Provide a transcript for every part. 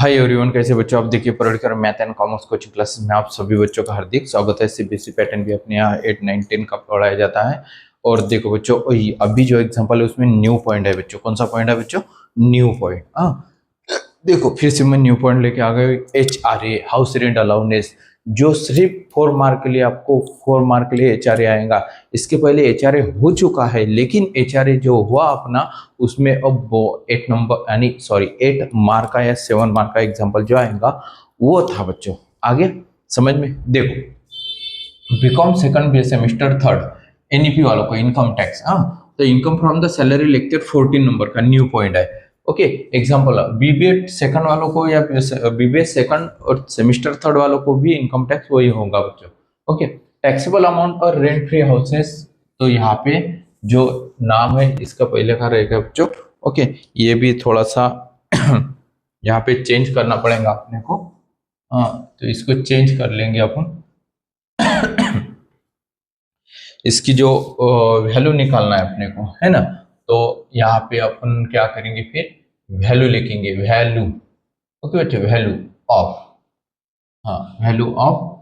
Hi everyone, कैसे बच्चों आप देखिए पढ़कर math and commerce coaching classes में आप सभी बच्चों का हार्दिक स्वागत है। सीबीएसई पैटर्न भी अपने यहाँ 8, 9, 10 का पढ़ाया जाता है। और देखो बच्चों, अभी जो एग्जांपल है उसमें न्यू पॉइंट है बच्चों। कौन सा पॉइंट है बच्चों? New point. देखो फिर से मैं न्यू पॉइंट लेके आ गए। HRA, हाउस रेंट अलाउंस, जो सिर्फ 4 मार्क के लिए आपको 4 मार्क के लिए HRA आएगा। इसके पहले HRA हो चुका है, लेकिन HRA जो हुआ अपना उसमें अब वो 8 नंबर यानी 8 मार्क का या 7 मार्क का एग्जाम्पल जो आएगा वो था बच्चों। आगे समझ में देखो, BCom second semester third NEP वालों को इनकम टैक्स, तो income from the salary lecture 14 number का न्यू पॉइंट है। ओके, एग्जाम्पल BBA सेकंड वालों को या BBA सेकंड और सेमेस्टर थर्ड वालों को भी इनकम टैक्स वही होगा बच्चों। ओके, टैक्सेबल अमाउंट और रेंट फ्री हाउसेस, तो यहाँ पे जो नाम है इसका पहले का रहेगा बच्चों। ओके, ये भी थोड़ा सा यहाँ पे चेंज करना पड़ेगा अपने को। तो इसको चेंज कर लेंगे अपन। इसकी जो वैल्यू निकालना है अपने को, है ना, तो यहाँ पे अपन क्या करेंगे, फिर वैल्यू लिखेंगे। वैल्यू, ओके बच्चे, value of, value of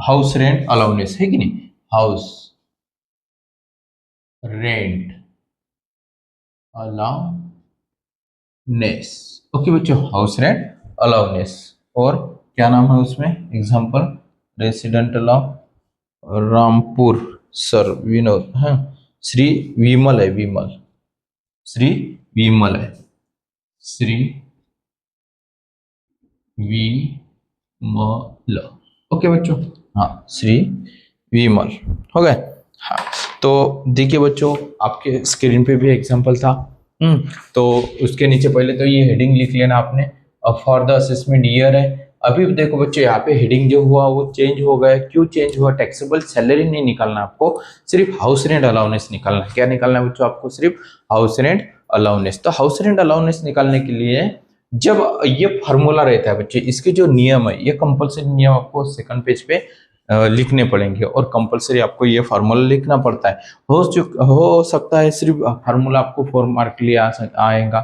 house rent allowance है कि नहीं, हाउस रेंट अलाउंस। ओके बच्चों, हाउस रेंट अलाउंस। और क्या नाम है उसमें, example residential of Rampur sir Vinod, हाँ, श्री विमल है, विमल, श्री विमल है, श्री विमल। ओके बच्चों, हाँ, श्री विमल हो गए। हाँ, तो देखिए बच्चों, आपके स्क्रीन पे भी एग्जांपल था। तो उसके नीचे पहले तो ये हेडिंग लिख लेना आपने। फॉर द असेसमेंट ईयर है। अभी देखो बच्चों, यहाँ पे हेडिंग जो हुआ वो चेंज हो गया। क्यों चेंज हुआ? टैक्सेबल सैलरी नहीं निकालना आपको, सिर्फ हाउस रेंट अलाउंस निकालना है। क्या निकालना है बच्चों? आपको सिर्फ हाउस रेंट अलाउंस। तो हाउस रेंट अलाउंस निकालने के लिए जब ये फार्मूला रहता है बच्चे, इसके जो नियम है, ये कंपलसरी नियम आपको सेकंड पेज पे लिखने पड़ेंगे और कंपलसरी आपको ये फार्मूला लिखना पड़ता है। हो सकता है सिर्फ फार्मूला आपको 4 मार्क के लिए आएगा।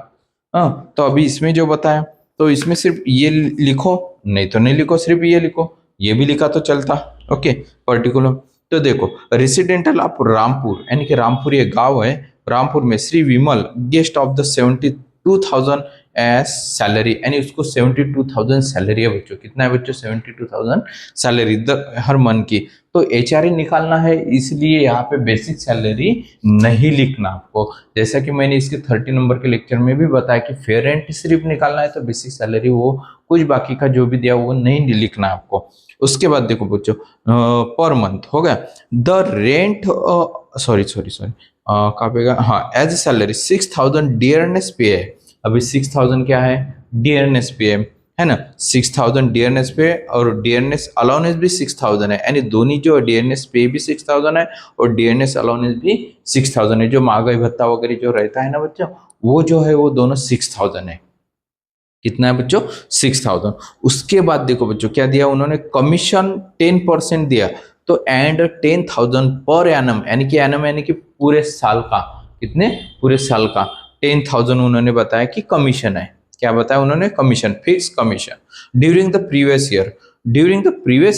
तो अभी इसमें जो बताया, तो इसमें सिर्फ ये लिखो, नहीं तो नहीं लिखो, सिर्फ ये लिखो। ये भी लिखा तो चलता। Okay, particular. तो देखो, रेसिडेंटल ऑफ रामपुर, यानी कि रामपुर ये गांव है, रामपुर में Shri Vimal guest of the 72,000 as salary, यानी उसको 72,000 सैलरी है बच्चों। कितना है बच्चों? 72,000 सैलरी हर मंथ की। तो HRA निकालना है, इसलिए यहाँ पे बेसिक सैलरी नहीं लिखना आपको। जैसा कि मैंने इसके 30 नंबर के लेक्चर में भी बताया कि फेयर रेंट सिर्फ निकालना है, तो बेसिक सैलरी वो कुछ बाकी का जो भी दिया वो नहीं लिखना आपको। उसके बाद देखो बच्चों, पर मंथ हो गया। द रेंट, सॉरी कहाँ पे गया, हाँ, एज सैलरी 6,000 डियरनेस पे है। अभी 6,000 क्या है? डियरनेस पे है ना, 6,000 डियरनेस पे और डियरनेस अलाउंस भी 6,000 है, यानी दोनों जो डियरनेस पे भी 6,000 है और डियरनेस अलाउंस भी 6,000 है। जो महंगाई भत्ता वगैरह जो रहता है ना बच्चों, वो जो है वो दोनों 6,000 है। कितना है बच्चों? 6,000। उसके बाद देखो बच्चों क्या दिया उन्होंने, कमीशन 10% दिया। तो एंड 10,000 पर एनम, यानी कि एनम यानी कि पूरे साल का, कितने? पूरे साल का 10,000 उन्होंने बताया कि कमीशन है। क्या बताया उन्होंने? Commission, fix commission. During the previous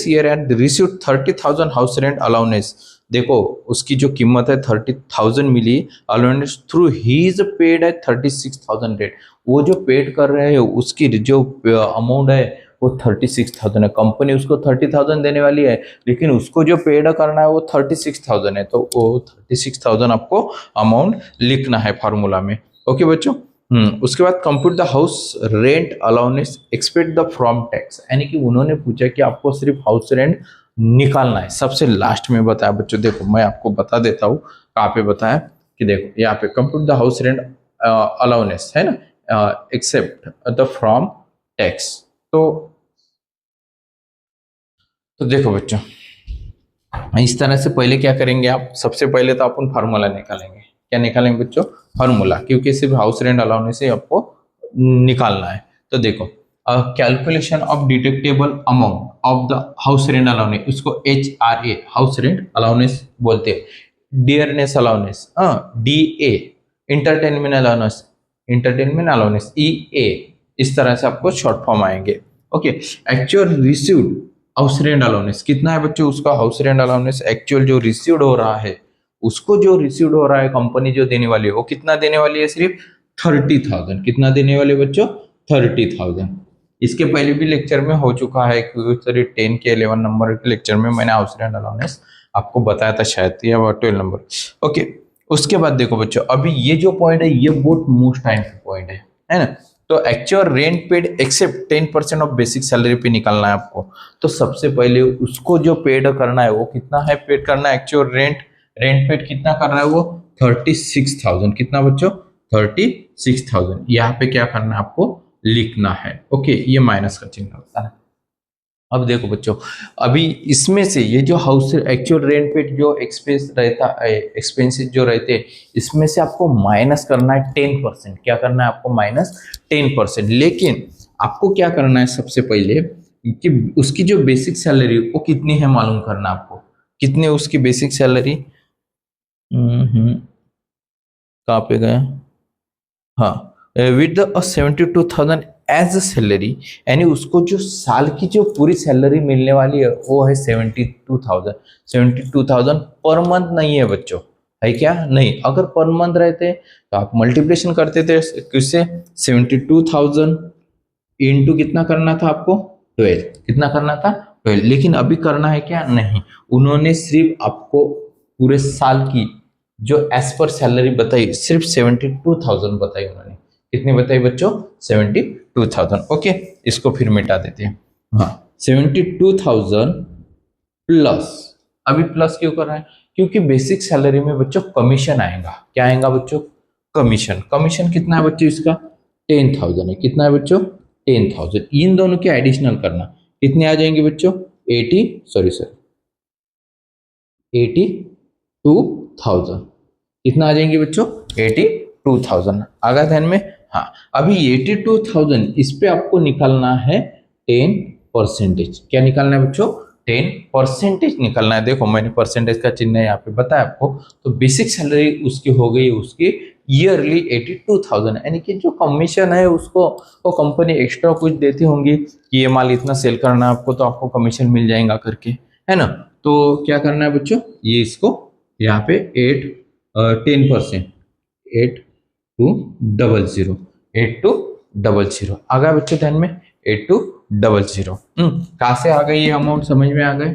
year and receive 30,000 house rent allowance. देखो उसकी जो कीमत है 30,000 मिली अलाउंस थ्रू ही इज पेड है 36,000 रेट। वो जो पेड कर रहे हैं उसकी जो अमाउंट है वो 36,000 है। कंपनी उसको 30,000 देने वाली है, लेकिन उसको जो पेड करना है वो 36,000 है। तो वो 36,000 आपको अमाउंट लिखना है फार्मूला में। ओके बच्चों, उसके बाद compute the house rent allowance expect the from tax, यानी कि उन्होंने पूछा कि आपको सिर्फ हाउस रेंट निकालना है। सबसे लास्ट में बताया बच्चों, देखो मैं आपको बता देता हूँ कहाँ पे बताया, कि देखो यहाँ पे compute the house rent allowance है ना, एक्सेप्ट द फ्रॉम टैक्स। तो देखो बच्चों, इस तरह से पहले क्या करेंगे आप, सबसे पहले तो अपन फार्मूला निकालेंगे। क्या निकालेंगे बच्चों? फार्मूला, क्योंकि सिर्फ हाउस रेंट अलाउंस से आपको निकालना है। तो देखो, calculation of deductible amount of the house rent allowance, उसको HRA हाउस रेंट अलाउंस बोलते हैं। Dearness allowance DA, entertainment allowance EA, इस तरह से आपको शॉर्ट फॉर्म आएंगे। Okay, actual received house rent allowance कितना है बच्चों, उसका हाउस रेंट अलाउंस एक्चुअल जो रिसीव्ड हो रहा है, उसको जो रिसीव्ड हो रहा है कंपनी जो देने वाली है वो कितना देने वाली है, सिर्फ 30,000। कितना देने वाले बच्चों, 30,000। इसके पहले भी लेक्चर में हो चुका है, 10 के 11 नंबर के लेक्चर में मैंने हाउस रेंट अलाउंस आपको बताया था शायद, या 12 नंबर। ओके, उसके बाद देखो बच्चों, अभी ये जो पॉइंट है ये बहुत मोस्ट टाइम पॉइंट है ना। तो actual rent paid except 10% of basic salary पे निकालना है आपको। तो सबसे पहले उसको जो पेड करना है वो कितना है, पेड करना है एक्चुअल रेंट पेड कितना कर रहा है वो 36,000। कितना बच्चों, 36,000। यहाँ पे क्या करना है आपको, लिखना है। ओके, ये माइनस का चिन्ह होता है। अब देखो बच्चों, अभी इसमें से ये जो हाउस एक्चुअल रेंट पे जो एक्सपेंस रहता है, एक्सपेंसेस जो रहते, इसमें से आपको माइनस करना है 10%। क्या करना है आपको, माइनस 10%। लेकिन आपको क्या करना है सबसे पहले कि उसकी जो बेसिक सैलरी वो कितनी है मालूम करना आपको, कितने उसकी बेसिक सैलरी। कहाँ पे गए, हाँ, with the 72,000 as a salary, यानी उसको जो साल की जो पूरी सैलरी मिलने वाली है वो है 72,000। 72,000 पर मंथ नहीं है बच्चों, है क्या, नहीं। अगर पर मंथ रहते तो आप मल्टीप्लिकेशन करते थे किससे, 72,000 इंटू कितना करना था आपको, 12। कितना करना था, 12। लेकिन अभी करना है क्या, नहीं। उन्होंने सिर्फ आपको पूरे साल की जो एज पर सैलरी बताई, सिर्फ 72,000 बताई उन्होंने। कितनी बताई बच्चों, 72,000। ओके, इसको फिर मिटा देते हैं। हाँ, 72,000 प्लस, अभी प्लस क्यों कर रहे हैं, क्योंकि बेसिक सैलरी में बच्चों कमीशन आएगा। क्या आएगा बच्चों, कमीशन। कमीशन कितना है बच्चों इसका, 10,000 है। कितना है बच्चों, 10,000। इन दोनों के एडिशनल करना, कितने आ जाएंगे बच्चों, 82,000। कितना आ जाएंगे बच्चों, 82,000। आ गया ध्यान में। हाँ, अभी 82,000 इस पे आपको निकालना है 10%। क्या निकालना है बच्चों, 10% निकालना है। देखो मैंने परसेंटेज का चिन्ह यहाँ पे बताया आपको। तो बेसिक सैलरी उसकी हो गई, उसकी ईयरली 82,000, यानी कि जो कमीशन है उसको वो कंपनी एक्स्ट्रा कुछ देती होंगी कि ये माल इतना सेल करना है आपको, तो आपको कमीशन मिल जाएगा करके, है ना। तो क्या करना है बच्चों, ये इसको यहाँ पे 10%, 8200, 8200 आ गया बच्चों ध्यान में, 8200। कहाँ से आ गई ये अमाउंट, समझ में आ गए,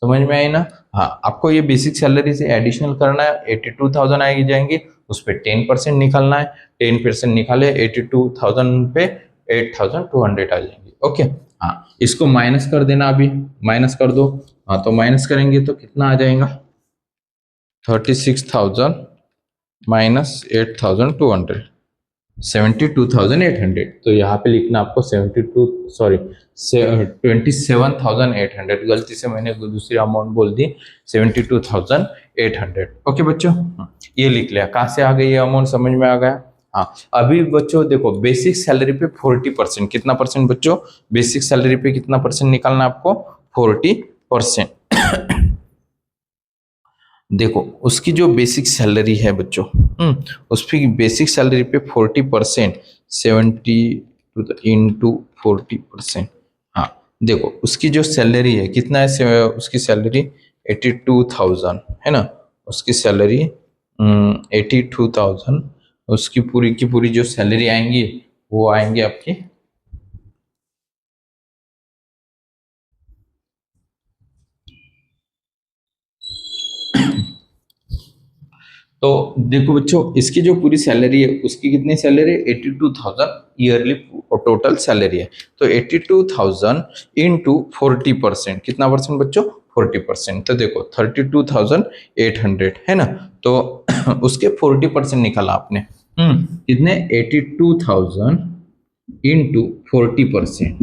समझ में आई ना। हाँ, आपको ये बेसिक सैलरी से एडिशनल करना है, 82,000 आएगी जाएंगी, उस पर 10% निकालना है। 10% निकाले 82,000 पे 8,200 आ जाएंगे। ओके, हाँ, इसको माइनस कर देना, अभी माइनस कर दो। हाँ, तो माइनस करेंगे तो कितना आ जाएगा, 36,000 माइनस 8,200, 72,800। तो यहाँ पे लिखना आपको 27,800। गलती से मैंने दूसरी अमाउंट बोल दी, 72,800। ओके बच्चों, ये लिख लिया। कहाँ से आ गई ये अमाउंट, समझ में आ गया। हाँ, अभी बच्चों देखो, बेसिक सैलरी पे 40%, कितना परसेंट बच्चों, बेसिक सैलरी पे कितना परसेंट निकालना आपको, 40%। देखो उसकी जो बेसिक सैलरी है बच्चों, उसकी बेसिक सैलरी पे 40%, 70 इंटू 40%। हाँ, देखो उसकी जो सैलरी है कितना है, उसकी सैलरी 82,000 है ना। उसकी सैलरी 82,000, उसकी पूरी की पूरी जो सैलरी आएंगी वो आएंगे आपकी, तो देखो बच्चों इसकी जो पूरी सैलरी है उसकी कितनी सैलरी है, 82,000 ईयरली टोटल सैलरी है। तो 82,000 इंटू 40%, कितना परसेंट बच्चों, 40%। तो देखो 32,800 है ना। तो उसके 40% निकाला आपने, कितने, 82,000 इंटू 40%।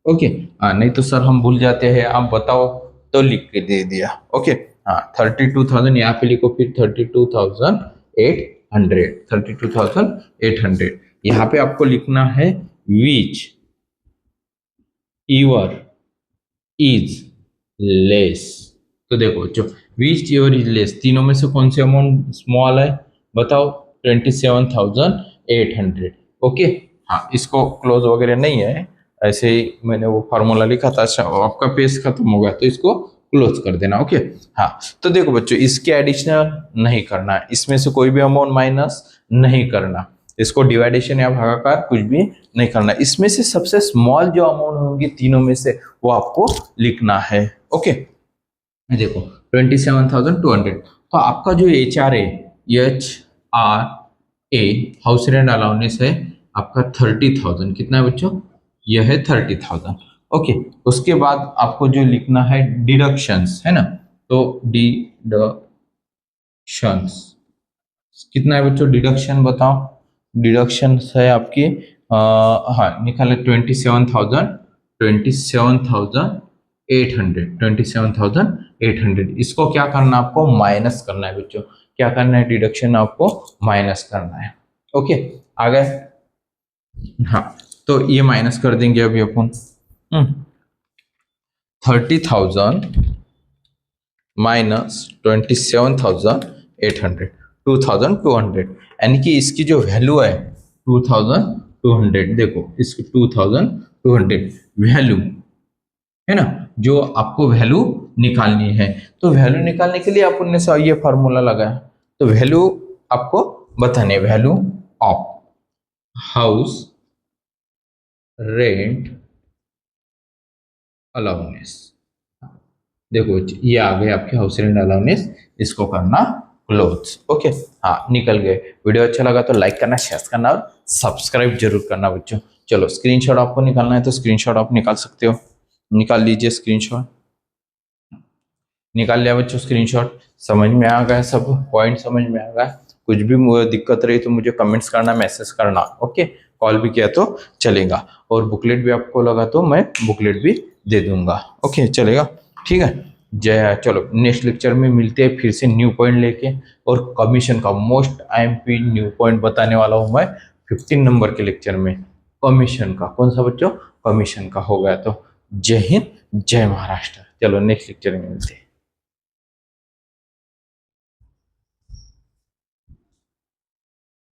ओके, हाँ, नहीं तो सर हम भूल जाते हैं, आप बताओ, तो लिख के दे दिया। ओके, हाँ, 32,000 यहाँ पे लिखो, फिर 32,800, 32,800। यहाँ पे आपको लिखना है विच ईवर इज लेस। तो देखो जो विच ईवर इज लेस, तीनों में से कौन सी अमाउंट स्मॉल है बताओ, 27,800। ओके, हाँ, इसको क्लोज वगैरह नहीं है, ऐसे ही मैंने वो फार्मूला लिखा था। अच्छा, आपका पेज खत्म हो गया तो इसको क्लोज कर देना। ओके, हाँ, तो देखो बच्चों, इसके एडिशनल नहीं करना है, इसमें से कोई भी अमाउंट माइनस नहीं करना, इसको डिवाइडेशन या भागाकार कुछ भी नहीं करना। इसमें से सबसे स्मॉल जो अमाउंट होंगी तीनों में से वो आपको लिखना है। ओके, देखो 27,200, तो आपका जो HR है, HRA हाउस रेंट अलाउंस है आपका 30,000। कितना है बच्चों? यह है 30,000। ओके, उसके बाद आपको जो लिखना है डिडक्शंस है ना, तो डिडक्शंस कितना है बच्चों? डिडक्शन बताओ। डिडक्शंस है आपकी हाँ, निकाले 27,800। इसको क्या करना है आपको? माइनस करना है बच्चों। क्या करना है? डिडक्शन आपको माइनस करना है। ओके, आ गए? हाँ, तो ये माइनस कर देंगे अभी अपन। 30,000 माइनस 27,800, 2,200, यानी कि इसकी जो वैल्यू है 2,200। देखो, इसकी 2,200 वैल्यू है ना, जो आपको वैल्यू निकालनी है। तो वैल्यू निकालने के लिए अपन ने ये फार्मूला लगाया, तो वैल्यू आपको बताने, value of house rent allowance. देखो ये आ गए आपके हाउस रेंट अलाउंस, इसको करना क्लोज। ओके, हाँ, निकल गए। वीडियो अच्छा लगा तो लाइक करना, शेयर करना और सब्सक्राइब जरूर करना बच्चों। चलो, स्क्रीनशॉट आपको निकालना है तो स्क्रीनशॉट आप निकाल सकते हो, निकाल लीजिए स्क्रीनशॉट। निकाल लिया बच्चों स्क्रीनशॉट। समझ में आ गया? सब पॉइंट समझ में आ गया? कुछ भी दिक्कत रही तो मुझे कमेंट्स करना, मैसेज करना। ओके, कॉल भी किया तो चलेगा, और बुकलेट भी आपको लगा तो मैं बुकलेट भी दे दूंगा। ओके, चलेगा? ठीक है, जय। चलो, नेक्स्ट लेक्चर में मिलते हैं फिर से न्यू पॉइंट लेके, और कमीशन का मोस्ट IMP न्यू पॉइंट बताने वाला हूँ मैं 15 नंबर के लेक्चर में। कमीशन का कौन सा बच्चों? कमीशन का हो गया। तो जय हिंद, जय महाराष्ट्र। चलो, नेक्स्ट लेक्चर में मिलते हैं।